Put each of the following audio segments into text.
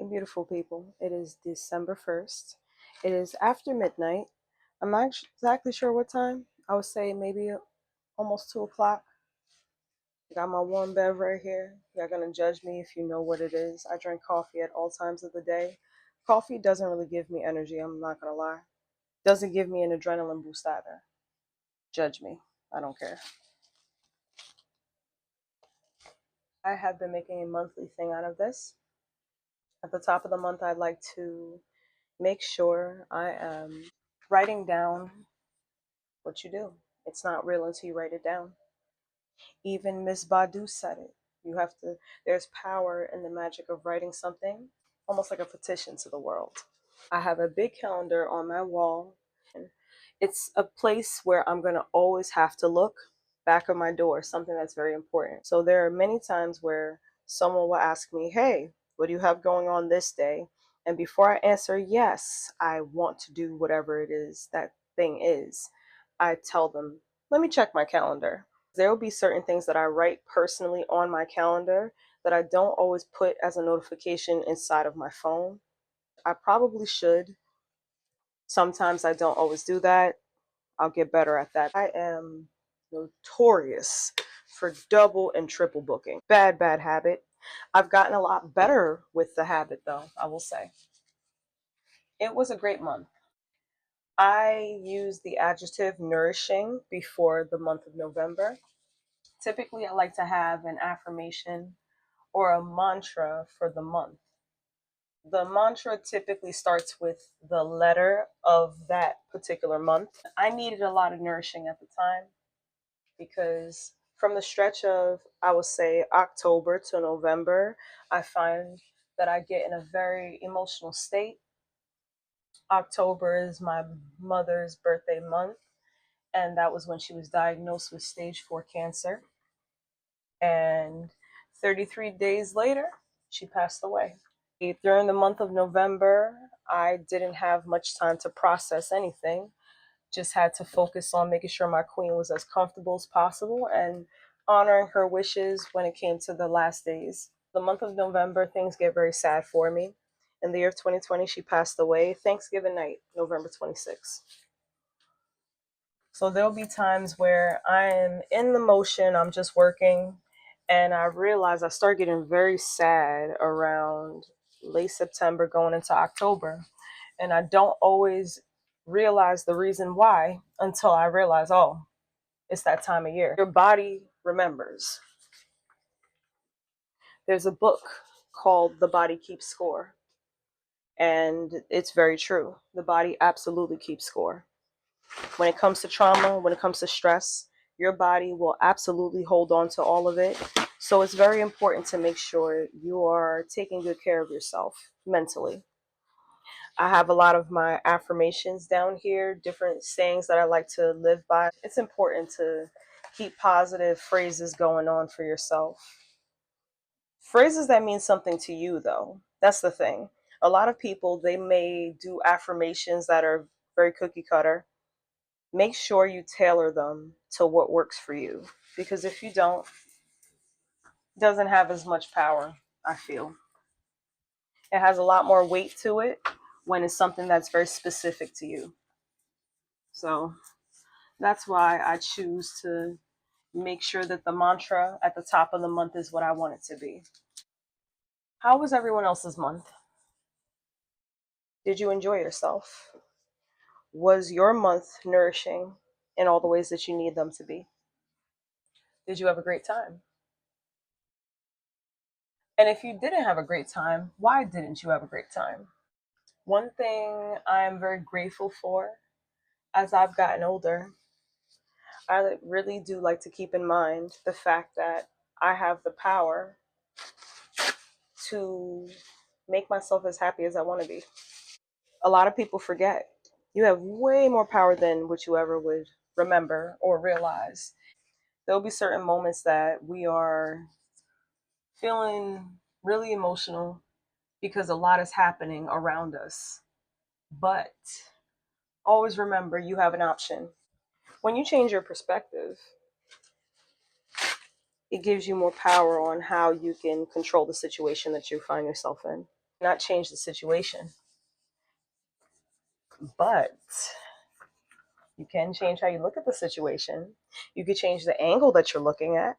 Beautiful people. It is December 1st. It is after midnight. I'm not exactly sure what time. I would say maybe almost 2 o'clock. I got my warm bev right here. You're going to judge me if you know what it is. I drink coffee at all times of the day. Coffee doesn't really give me energy, I'm not going to lie. Doesn't give me an adrenaline boost either. Judge me. I don't care. I have been making a monthly thing out of this. At the top of the month, I'd like to make sure I am writing down what you do. It's not real until you write it down. Even Miss Badu said it. You have to, there's power in the magic of writing something, almost like a petition to the world. I have a big calendar on my wall, and it's a place where I'm going to always have to look. Back of my door, something that's very important. So there are many times where someone will ask me, hey, what do you have going on this day? And before I answer, yes, I want to do whatever it is that thing is, I tell them, let me check my calendar. There will be certain things that I write personally on my calendar that I don't always put as a notification inside of my phone. I probably should. Sometimes I don't always do that. I'll get better at that. I am notorious for double and triple booking. Bad, bad habit. I've gotten a lot better with the habit, though, I will say. It was a great month. I use the adjective nourishing before the month of November. Typically, I like to have an affirmation or a mantra for the month. The mantra typically starts with the letter of that particular month. I needed a lot of nourishing at the time because from the stretch of, I would say, October to November, I find that I get in a very emotional state. October is my mother's birthday month, and that was when she was diagnosed with stage 4 cancer. And 33 days later, she passed away. During the month of November, I didn't have much time to process anything. Just had to focus on making sure my queen was as comfortable as possible and honoring her wishes when it came to the last days. The month of November, things get very sad for me. In the year of 2020, she passed away Thanksgiving night, November 26th. So there'll be times where I am in the motion, I'm just working, and I realize I start getting very sad around late September going into October. And I don't always realize the reason why until I realize, oh, it's that time of year. Your body remembers. There's a book called The Body Keeps Score, and it's very true. The body absolutely keeps score. When it comes to trauma, when it comes to stress, your body will absolutely hold on to all of it. So it's very important to make sure you are taking good care of yourself mentally. I have a lot of my affirmations down here, different sayings that I like to live by. It's important to keep positive phrases going on for yourself. Phrases that mean something to you, though. That's the thing. A lot of people, they may do affirmations that are very cookie cutter. Make sure you tailor them to what works for you. Because if you don't, it doesn't have as much power, I feel. It has a lot more weight to it when it's something that's very specific to you. So that's why I choose to make sure that the mantra at the top of the month is what I want it to be. How was everyone else's month? Did you enjoy yourself? Was your month nourishing in all the ways that you need them to be? Did you have a great time? And if you didn't have a great time, why didn't you have a great time? One thing I'm very grateful for as I've gotten older, I really do like to keep in mind the fact that I have the power to make myself as happy as I want to be. A lot of people forget you have way more power than what you ever would remember or realize. There'll be certain moments that we are feeling really emotional because a lot is happening around us. But always remember you have an option. When you change your perspective, it gives you more power on how you can control the situation that you find yourself in. not change the situation, but you can change how you look at the situation. You could change the angle that you're looking at.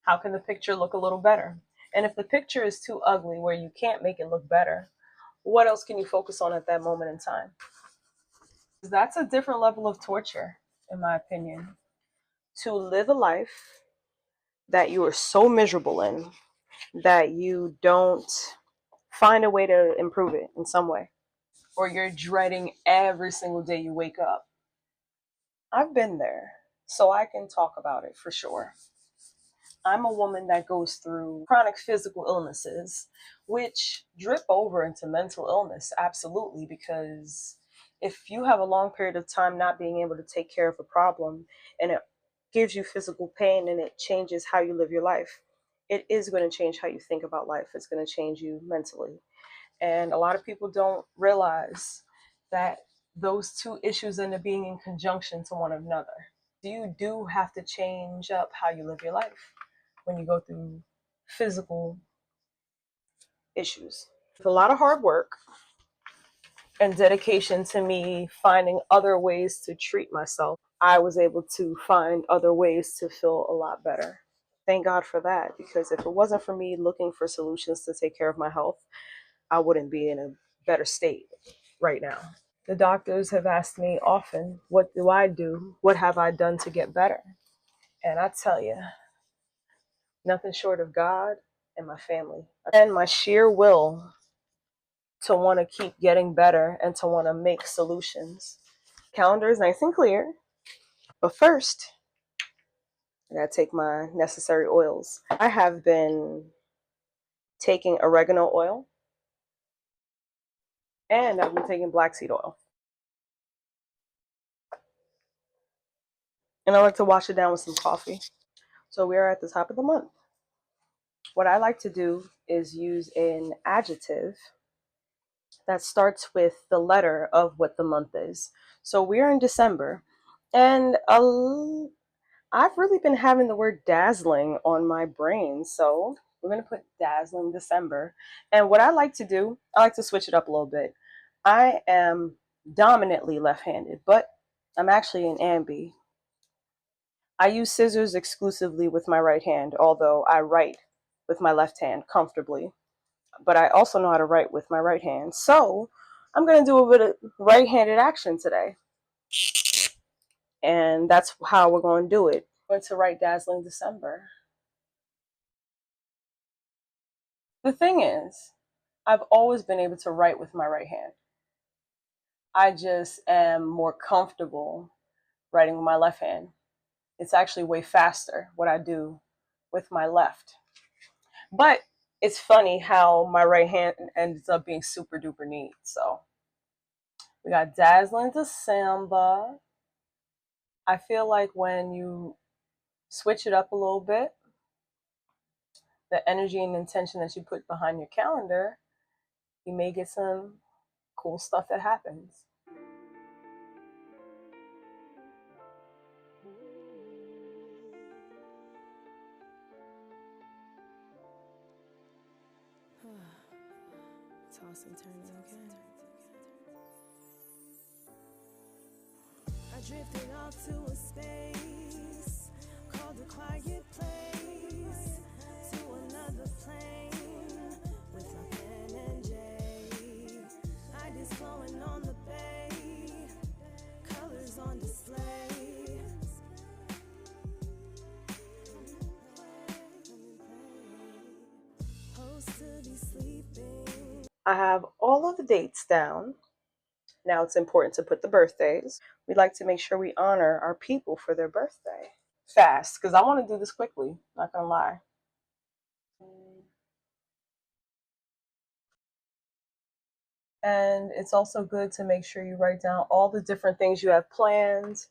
How can the picture look a little better? And if the picture is too ugly where you can't make it look better, what else can you focus on at that moment in time? That's a different level of torture, in my opinion. To live a life that you are so miserable in that you don't find a way to improve it in some way, or you're dreading every single day you wake up. I've been there, so I can talk about it for sure. I'm a woman that goes through chronic physical illnesses, which drip over into mental illness, absolutely, because if you have a long period of time not being able to take care of a problem and it gives you physical pain and it changes how you live your life, it is going to change how you think about life. It's going to change you mentally. And a lot of people don't realize that those two issues end up being in conjunction to one another. You do have to change up how you live your life when you go through physical issues. With a lot of hard work and dedication to me finding other ways to treat myself, I was able to find other ways to feel a lot better. Thank God for that, because if it wasn't for me looking for solutions to take care of my health, I wouldn't be in a better state right now. The doctors have asked me often, what do I do? What have I done to get better? And I tell you, nothing short of God and my family and my sheer will to want to keep getting better and to want to make solutions. Calendar is nice and clear, but first, I gotta take my necessary oils. I have been taking oregano oil and I've been taking black seed oil. And I like to wash it down with some coffee. So we are at the top of the month. What I like to do is use an adjective that starts with the letter of what the month is. So we're in December, and I've really been having the word dazzling on my brain. So we're going to put dazzling December. And what I like to do, I like to switch it up a little bit. I am dominantly left handed, but I'm actually an ambi. I use scissors exclusively with my right hand, although I write with my left hand comfortably. But I also know how to write with my right hand. So I'm going to do a bit of right-handed action today. And that's how we're going to do it. I'm going to write Dazzling December. The thing is, I've always been able to write with my right hand. I just am more comfortable writing with my left hand. It's actually way faster what I do with my left. But it's funny how my right hand ends up being super duper neat. So we got Dazzling December. I feel like when you switch it up a little bit, the energy and intention that you put behind your calendar, you may get some cool stuff that happens. Toss and turn again. I drifted off to a space called a quiet place, to another plane with a pen and J. Ideas flowing on the bay, colors on display. I have all of the dates down. Now it's important to put the birthdays. We'd like to make sure we honor our people for their birthday. Fast, because I want to do this quickly, not gonna lie. And it's also good to make sure you write down all the different things you have planned.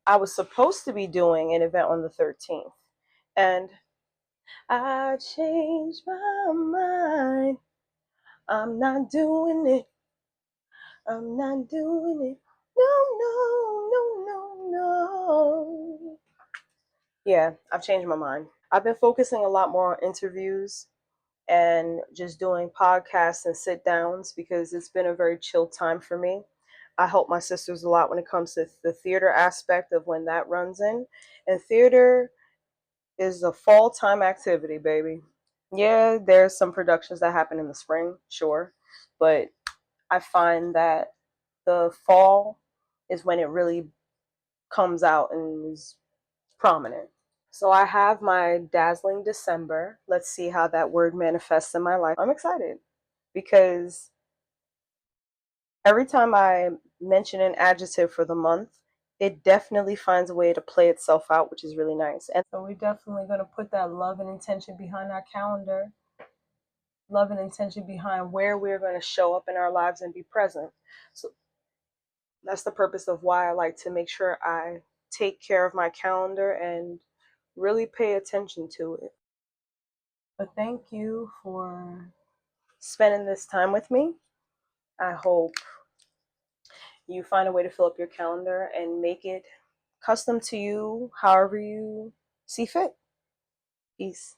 I was supposed to be doing an event on the 13th, and I changed my mind. I'm not doing it. I'm not doing it. No, no, no, no, no. Yeah, I've changed my mind. I've been focusing a lot more on interviews and just doing podcasts and sit downs because it's been a very chill time for me. I help my sisters a lot when it comes to the theater aspect of when that runs in. And theater is a fall time activity, baby. Yeah, there's some productions that happen in the spring, sure. But I find that the fall is when it really comes out and is prominent. So I have my dazzling December. Let's see how that word manifests in my life. I'm excited because every time I mention an adjective for the month, it definitely finds a way to play itself out, which is really nice. And so we're definitely going to put that love and intention behind our calendar, love and intention behind where we're going to show up in our lives and be present. So that's the purpose of why I like to make sure I take care of my calendar and really pay attention to it. But thank you for spending this time with me. I hope you find a way to fill up your calendar and make it custom to you however you see fit. Peace.